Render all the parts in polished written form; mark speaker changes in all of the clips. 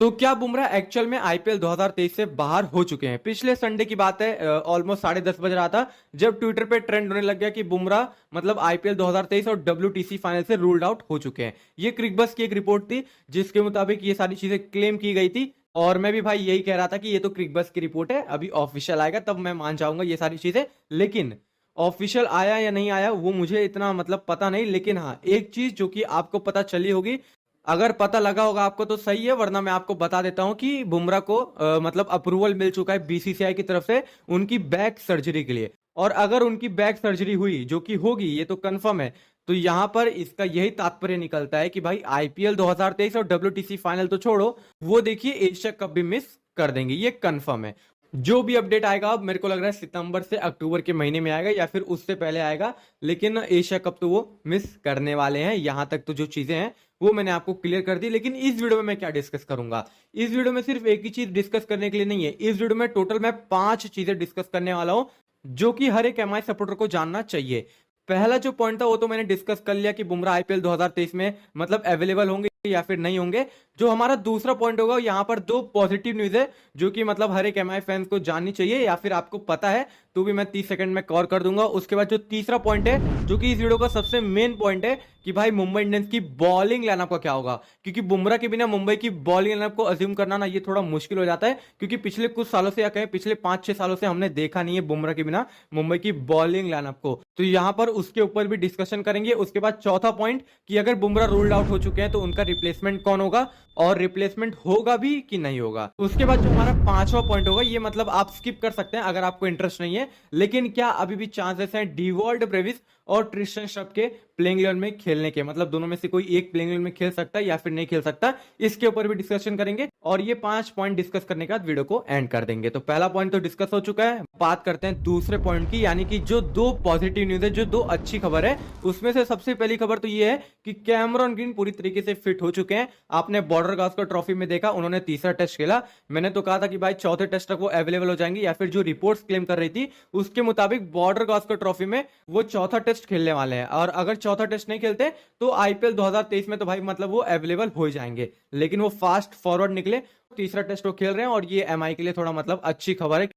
Speaker 1: तो क्या बुमराह एक्चुअल में आईपीएल 2023 से बाहर हो चुके हैं? पिछले संडे की बात है, ऑलमोस्ट 10:30 बज रहा था जब ट्विटर पे ट्रेंड होने लग गया कि बुमराह मतलब आईपीएल 2023 और डब्ल्यूटीसी फाइनल से रूल्ड आउट हो चुके हैं। ये क्रिकबज़ की एक रिपोर्ट थी जिसके मुताबिक ये सारी चीजें क्लेम की गई थी, और मैं भी भाई यही कह रहा था कि ये तो क्रिकबज़ की रिपोर्ट है, अभी ऑफिशियल आएगा तब मैं मान जाऊंगा ये सारी चीजें। लेकिन ऑफिशियल आया या नहीं आया वो मुझे इतना मतलब पता नहीं, लेकिन हाँ एक चीज जो कि आपको पता चली होगी, अगर पता लगा होगा आपको तो सही है, वरना मैं आपको बता देता हूं कि बुमराह को मतलब अप्रूवल मिल चुका है बीसीसीआई की तरफ से उनकी बैक सर्जरी के लिए। और अगर उनकी बैक सर्जरी हुई, जो कि होगी, ये तो कंफर्म है, तो यहां पर इसका यही तात्पर्य निकलता है कि भाई आईपीएल 2023 और डब्ल्यूटीसी फाइनल तो छोड़ो, वो देखिए एशिया कप भी मिस कर देंगे, ये कंफर्म है। जो भी अपडेट आएगा अब मेरे को लग रहा है सितंबर से अक्टूबर के महीने में आएगा या फिर उससे पहले आएगा, लेकिन एशिया कप तो वो मिस करने वाले हैं। यहां तक तो जो चीजें हैं वो मैंने आपको क्लियर कर दी। लेकिन इस वीडियो में मैं क्या डिस्कस करूंगा, इस वीडियो में सिर्फ एक ही चीज डिस्कस करने के लिए नहीं है, इस वीडियो में टोटल मैं 5 चीजें डिस्कस करने वाला हूं जो कि हर एक एमआई सपोर्टर को जानना चाहिए। पहला जो पॉइंट था वो तो मैंने डिस्कस कर लिया कि बुमराह आईपीएल 2023 में मतलब अवेलेबल होंगे या फिर नहीं होंगे। जो हमारा दूसरा पॉइंट होगा, यहाँ पर 2 पॉजिटिव न्यूज है जो कि मतलब हर एक एमआई फैंस को जाननी चाहिए, या फिर आपको पता है तो भी मैं 30 सेकंड में कवर कर दूंगा। उसके बाद जो तीसरा पॉइंट है जो कि इस वीडियो का सबसे मेन पॉइंट है कि भाई मुंबई इंडियंस की बॉलिंग लाइनअप का क्या होगा, क्योंकि बुमराह के बिना मुंबई की बॉलिंग लाइनअप को अज्यूम करना ना ये थोड़ा मुश्किल हो जाता है, क्योंकि पिछले कुछ सालों से या कहें पिछले 5-6 सालों से हमने देखा नहीं है बुमराह के बिना मुंबई की बॉलिंग लाइनअप को। तो यहां पर उसके ऊपर भी डिस्कशन करेंगे। उसके बाद चौथा पॉइंट कि अगर बुमराह रूल्ड आउट हो चुके हैं तो उनका रिप्लेसमेंट कौन होगा, और रिप्लेसमेंट होगा भी कि नहीं होगा। उसके बाद जो हमारा पांचवा पॉइंट होगा, ये मतलब आप स्किप कर सकते हैं अगर आपको इंटरेस्ट नहीं है, लेकिन क्या अभी भी चांसेस हैं डिवॉल्ट ब्रेविस और ट्रिस्टन श्रफ के प्लेइंग 11 में खेलने के, मतलब दोनों में से कोई एक प्लेइंग 11 में खेल सकता है या फिर नहीं खेल सकता, इसके ऊपर भी डिस्कशन करेंगे। और ये 5 पॉइंट डिस्कस करने के बाद वीडियो को एंड कर देंगे। तो पहला पॉइंट तो डिस्कस हो चुका है, बात करते हैं दूसरे पॉइंट की, यानी कि जो 2 पॉजिटिव न्यूज है, जो 2 अच्छी खबर है। उसमें से सबसे पहली खबर तो ये है कि कैमरॉन ग्रीन पूरी तरीके से फिट हो चुके हैं। आपने बॉर्डर गावस्कर ट्रॉफी में देखा, उन्होंने तीसरा टेस्ट खेला। मैंने तो कहा था कि भाई चौथे टेस्ट तक वो अवेलेबल हो जाएंगे, या फिर जो रिपोर्ट्स क्लेम कर रही थी उसके मुताबिक बॉर्डर गावस्कर ट्रॉफी में वो चौथा टेस्ट खेलने वाले हैं। और अगर चौथा टेस्ट नहीं खेलते तो आईपीएल 2023 में तो भाई मतलब वो अवेलेबल हो जाएंगे, लेकिन वो फास्ट फॉरवर्ड निकले, तीसरा टेस्ट वो खेल रहे हैं। और ये एमआई के लिए थोड़ा मतलब अच्छी खबर है,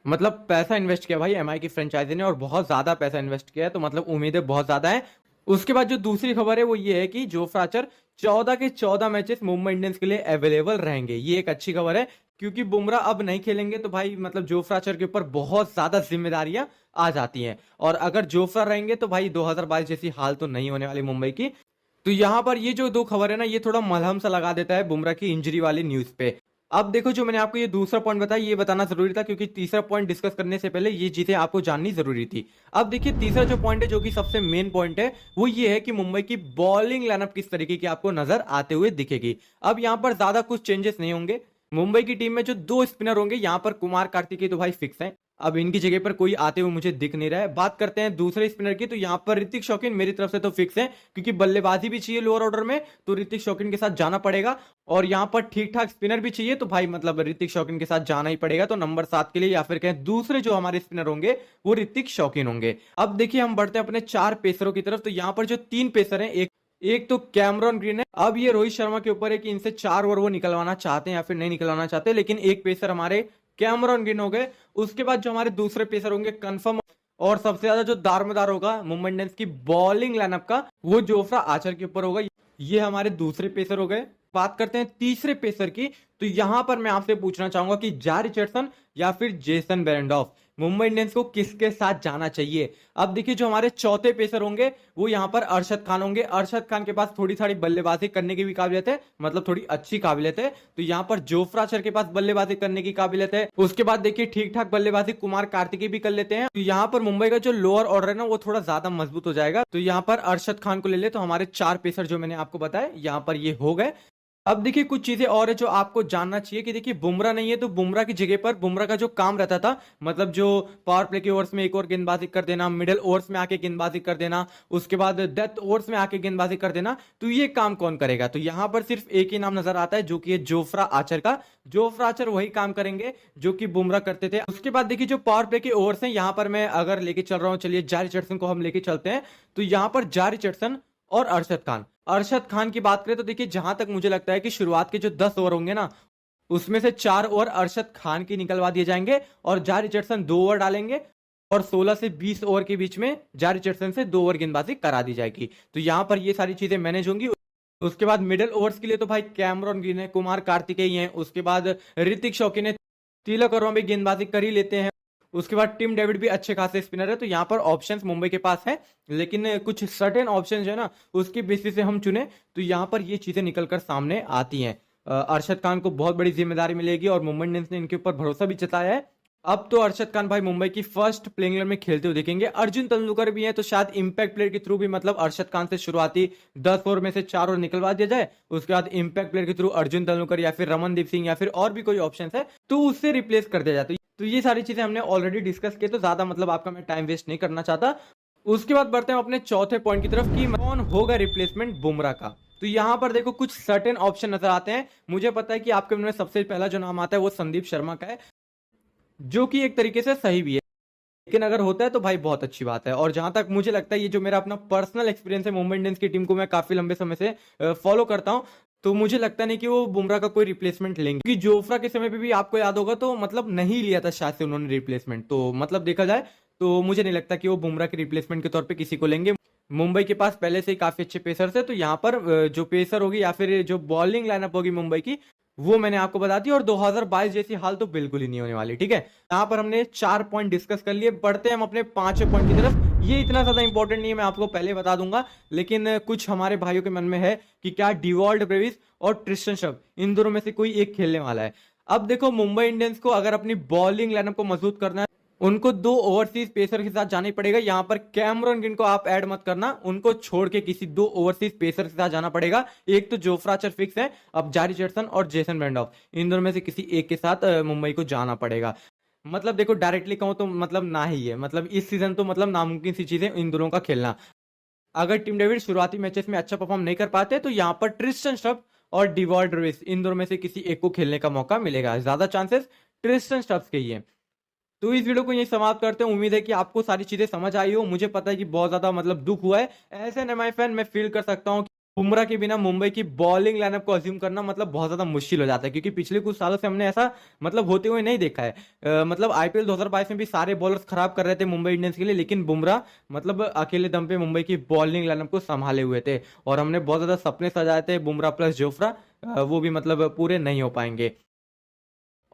Speaker 1: मतलब पैसा इन्वेस्ट किया भाई एमआई की फ्रेंचाइजी ने, और बहुत ज्यादा पैसा इन्वेस्ट किया है, तो मतलब उम्मीदें बहुत ज्यादा है। उसके बाद जो दूसरी खबर है वो ये है कि जोफ्रा आर्चर 14 के 14 मैचेस मुंबई इंडियंस के लिए अवेलेबल रहेंगे। ये एक अच्छी खबर है, क्योंकि बुमराह अब नहीं खेलेंगे तो भाई मतलब जोफ्रा आर्चर के ऊपर बहुत ज्यादा जिम्मेदारियां आ जाती हैं, और अगर जोफ्रा रहेंगे तो भाई 2022 जैसी हाल तो नहीं होने वाली मुंबई की। तो यहां पर ये जो 2 खबर है ना, ये थोड़ा मलहम सा लगा देता है बुमराह की इंजरी वाली न्यूज पे। अब देखो, जो मैंने आपको ये दूसरा पॉइंट बताया ये बताना जरूरी था, क्योंकि तीसरा पॉइंट डिस्कस करने से पहले ये चीजें आपको जाननी जरूरी थी। अब देखिए तीसरा जो पॉइंट है, जो कि सबसे मेन पॉइंट है, वो ये है कि मुंबई की बॉलिंग लाइनअप किस तरीके की आपको नजर आते हुए दिखेगी। अब यहां पर ज्यादा कुछ चेंजेस नहीं होंगे। मुंबई की टीम में जो 2 स्पिनर होंगे, यहां पर कुमार कार्तिकेय तो भाई फिक्स है, अब इनकी जगह पर कोई आते हुए मुझे दिख नहीं रहा है। बात करते हैं दूसरे स्पिनर की, तो यहां पर ऋतिक शौकीन मेरी तरफ से तो फिक्स है, क्योंकि बल्लेबाजी भी चाहिए लोअर ऑर्डर में, तो ऋतिक शौकीन के साथ जाना पड़ेगा। और यहां पर ठीक ठाक स्पिनर भी चाहिए, तो भाई मतलब ऋतिक शौकीन के साथ जाना ही पड़ेगा। तो नंबर 7 के लिए या फिर कहें दूसरे जो हमारे स्पिनर होंगे वो ऋतिक शौकीन होंगे। अब देखिए हम बढ़ते हैं अपने 4 पेसरों की तरफ। तो यहां पर जो 3 पेसर हैं, एक तो कैमरॉन ग्रीन है। अब ये रोहित शर्मा के ऊपर है कि इनसे 4 ओवर वो निकलवाना चाहते हैं या फिर नहीं निकलवाना चाहते, लेकिन एक पेसर हमारे कैमरॉन ग्रीन हो गए। उसके बाद जो हमारे दूसरे पेसर होंगे कंफर्म, और सबसे ज्यादा जो दारोमदार होगा मुंबई इंडियंस की बॉलिंग लाइनअप का, वो जोफ्रा आर्चर के ऊपर होगा। ये हमारे दूसरे पेसर हो गए। बात करते हैं तीसरे पेसर की, तो यहां पर मैं आपसे पूछना चाहूंगा कि जॉस रिचर्डसन या फिर जेसन बेरेंडॉर्फ, मुंबई इंडियंस को किसके साथ जाना चाहिए। अब देखिए जो हमारे चौथे पेसर होंगे वो यहां पर अरशद खान होंगे। अरशद खान के पास थोड़ी थोड़ी बल्लेबाजी करने की भी काबिलियत है, मतलब थोड़ी अच्छी काबिलियत है, तो यहां पर जोफ्रा आर्चर के पास बल्लेबाजी करने की काबिलियत है। उसके बाद देखिए ठीक ठाक बल्लेबाजी कुमार कार्तिकेय भी कर लेते हैं। तो यहां पर मुंबई का जो लोअर ऑर्डर है ना वो थोड़ा ज्यादा मजबूत हो जाएगा। तो यहां पर अरशद खान को ले ले, तो हमारे 4 पेसर जो मैंने आपको बताया यहां पर ये हो गए। अब देखिए कुछ चीजें और है जो आपको जानना चाहिए, कि देखिए बुमराह नहीं है तो बुमराह की जगह पर बुमराह का जो काम रहता था, मतलब जो पावर प्ले के ओवर्स में एक और गेंदबाजी कर देना, मिडिल ओवर्स में आके गेंदबाजी कर देना, उसके बाद डेथ ओवर्स में आके गेंदबाजी कर देना, तो ये काम कौन करेगा। तो यहां पर सिर्फ एक ही नाम नजर आता है, जो कि है जोफ्रा आर्चर का। जोफ्रा आर्चर वही काम करेंगे जो कि बुमराह करते थे। उसके बाद देखिए जो पावर प्ले के ओवर्स हैं, यहां पर मैं अगर लेके चल रहा हूं, चलिए जॉस रिचर्डसन को हम लेके चलते हैं। तो यहां पर जॉस रिचर्डसन और अरशद खान की बात करें तो देखिए जहां तक मुझे लगता है कि शुरुआत के जो 10 ओवर होंगे ना, उसमें से 4 ओवर अरशद खान की निकलवा दिए जाएंगे और जा रिचर्डसन 2 ओवर डालेंगे और 16 से 20 ओवर के बीच में जा रिचर्डसन से 2 ओवर गेंदबाजी करा दी जाएगी। तो यहां पर ये सारी चीजें मैनेज होंगी। उसके बाद मिडिल ओवर्स के लिए तो भाई कैमरॉन ग्रीन है, कुमार कार्तिकेय हैं, उसके बाद ऋतिक शौकीन है, तिलक वर्मा भी गेंदबाजी कर ही लेते हैं। उसके बाद टिम डेविड भी अच्छे खासे स्पिनर है। तो यहाँ पर ऑप्शंस मुंबई के पास है, लेकिन कुछ सर्टेन ऑप्शंस है ना, उसकी बेसिस से हम चुने तो यहाँ पर ये चीजें निकल कर सामने आती हैं। अरशद खान को बहुत बड़ी जिम्मेदारी मिलेगी और मुंबई इंडियंस ने इनके ऊपर भरोसा भी जताया है। अब तो अरशद खान भाई मुंबई की फर्स्ट प्लेइंग 11 में खेलते हुए देखेंगे। अर्जुन तेंदुलकर भी है, तो शायद इंपैक्ट प्लेयर के थ्रू भी मतलब अरशद खान से शुरुआती 10 ओवर में से 4 ओवर निकलवा दिया जाए। उसके बाद इंपैक्ट प्लेयर के थ्रू अर्जुन तेंदुलकर या फिर रमनदीप सिंह या फिर और भी कोई ऑप्शन है तो उससे रिप्लेस कर दिया जाए। तो ये सारी चीजें हमने ऑलरेडी डिस्कस की, तो ज्यादा मतलब आपका मैं टाइम वेस्ट नहीं करना चाहता। उसके बाद बढ़ते हैं अपने चौथे पॉइंट की तरफ कि कौन होगा रिप्लेसमेंट बुमराह का। तो यहाँ पर देखो कुछ सर्टेन ऑप्शन नजर आते हैं। मुझे पता है कि आपके मन में सबसे पहला जो नाम आता है वो संदीप शर्मा का है, जो कि एक तरीके से सही भी है, लेकिन अगर होता है तो भाई बहुत अच्छी बात है। और जहां तक मुझे लगता है ये जो मेरा अपना पर्सनल एक्सपीरियंस है, मुंबई इंडियंस की टीम को मैं काफी लंबे समय से फॉलो करता हूं, तो मुझे लगता नहीं कि वो बुमराह का कोई रिप्लेसमेंट लेंगे, क्योंकि जोफ्रा के समय पे भी आपको याद होगा तो मतलब नहीं लिया था शायद से उन्होंने रिप्लेसमेंट। तो मतलब देखा जाए तो मुझे नहीं लगता कि वो बुमराह के रिप्लेसमेंट के तौर पे किसी को लेंगे। मुंबई के पास पहले से ही काफी अच्छे पेसर्स है, तो यहाँ पर जो पेसर होगी या फिर जो बॉलिंग लाइनअप होगी मुंबई की, वो मैंने आपको बता दी। और 2022 जैसी हाल तो बिल्कुल ही नहीं होने वाली। ठीक है, यहाँ पर हमने 4 पॉइंट डिस्कस कर लिए। बढ़ते हैं हम अपने 5वें पॉइंट की तरफ। ये इतना ज्यादा इंपॉर्टेंट नहीं है, मैं आपको पहले बता दूंगा, लेकिन कुछ हमारे भाइयों के मन में है कि क्या डिवॉल्ट ब्रेविस और ट्रिस्टन श्रफ इन दोनों में से कोई एक खेलने वाला है। अब देखो मुंबई इंडियंस को अगर अपनी बॉलिंग लाइनअप को मजबूत करना है, उनको 2 ओवरसीज पेसर के साथ जाना ही पड़ेगा। यहां पर कैमरॉन ग्रीन को आप ऐड मत करना, उनको छोड़ के किसी 2 ओवरसीज पेसर के साथ जाना पड़ेगा। एक तो जोफ्रा आर्चर फिक्स है, अब जारी रिचर्डसन और जेसन रैंडॉल्फ, इन दोनों में से किसी एक के साथ मुंबई को जाना पड़ेगा। मतलब देखो डायरेक्टली कहूं तो मतलब ना ही है, मतलब इस सीजन तो मतलब नामुमकिन सी चीजें इन दोनों का खेलना। अगर टीम डेविड शुरुआती मैचेस में अच्छा परफॉर्म नहीं कर पाते तो यहाँ पर ट्रिस्टन श्रफ और डिवॉल्ट ब्रेविस इन दोनों में से किसी एक को खेलने का मौका मिलेगा। ज्यादा चांसेस ट्रिस्टन श्रफ के ही है। तो इस वीडियो को यही समाप्त करते हैं। उम्मीद है कि आपको सारी चीजें समझ आई हो। मुझे पता है कि बहुत ज्यादा मतलब दुख हुआ है ऐसे एमआई फैन, मैं फील कर सकता हूँ कि बुमराह के बिना मुंबई की बॉलिंग लाइनअप को अज्यूम करना मतलब बहुत ज्यादा मुश्किल हो जाता है, क्योंकि पिछले कुछ सालों से हमने ऐसा मतलब होते हुए नहीं देखा है। मतलब आईपीएल 2022 में भी सारे बॉलर्स खराब कर रहे थे मुंबई इंडियंस के लिए, लेकिन बुमराह मतलब अकेले दम पे मुंबई की बॉलिंग लाइनअप को संभाले हुए थे। और हमने बहुत ज्यादा सपने सजाए थे बुमराह प्लस जोफ्रा, वो भी मतलब पूरे नहीं हो पाएंगे।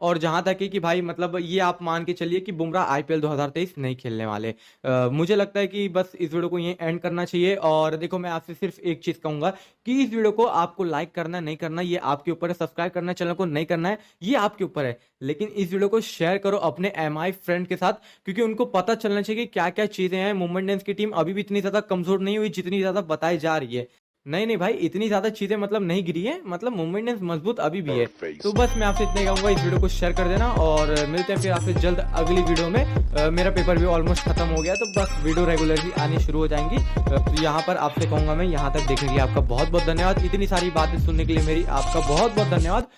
Speaker 1: और जहां तक है कि भाई मतलब ये आप मान के चलिए कि बुमराह आईपीएल 2023 नहीं खेलने वाले। मुझे लगता है कि बस इस वीडियो को यहीं एंड करना चाहिए। और देखो मैं आपसे सिर्फ एक चीज कहूंगा कि इस वीडियो को आपको लाइक करना नहीं करना ये आपके ऊपर है, सब्सक्राइब करना चैनल को नहीं करना है ये आपके ऊपर है, लेकिन इस वीडियो को शेयर करो अपने एमआई फ्रेंड के साथ, क्योंकि उनको पता चलना चाहिए कि क्या क्या चीजें हैं। मुंबई इंडियंस की टीम अभी भी इतनी ज्यादा कमजोर नहीं हुई जितनी ज्यादा बताई जा रही है। नहीं नहीं भाई, इतनी ज्यादा चीजें मतलब नहीं गिरी है, मतलब मुंबई इंडियंस मजबूत अभी भी है। तो बस मैं आपसे इतना ही कहूंगा, इस वीडियो को शेयर कर देना और मिलते हैं फिर आपसे जल्द अगली वीडियो में। मेरा पेपर भी ऑलमोस्ट खत्म हो गया, तो बस वीडियो रेगुलरली आनी शुरू हो जाएंगी। तो यहाँ पर आपसे कहूंगा मैं यहाँ तक देखने के लिए आपका बहुत बहुत धन्यवाद। इतनी सारी बातें सुनने के लिए मेरी आपका बहुत बहुत धन्यवाद।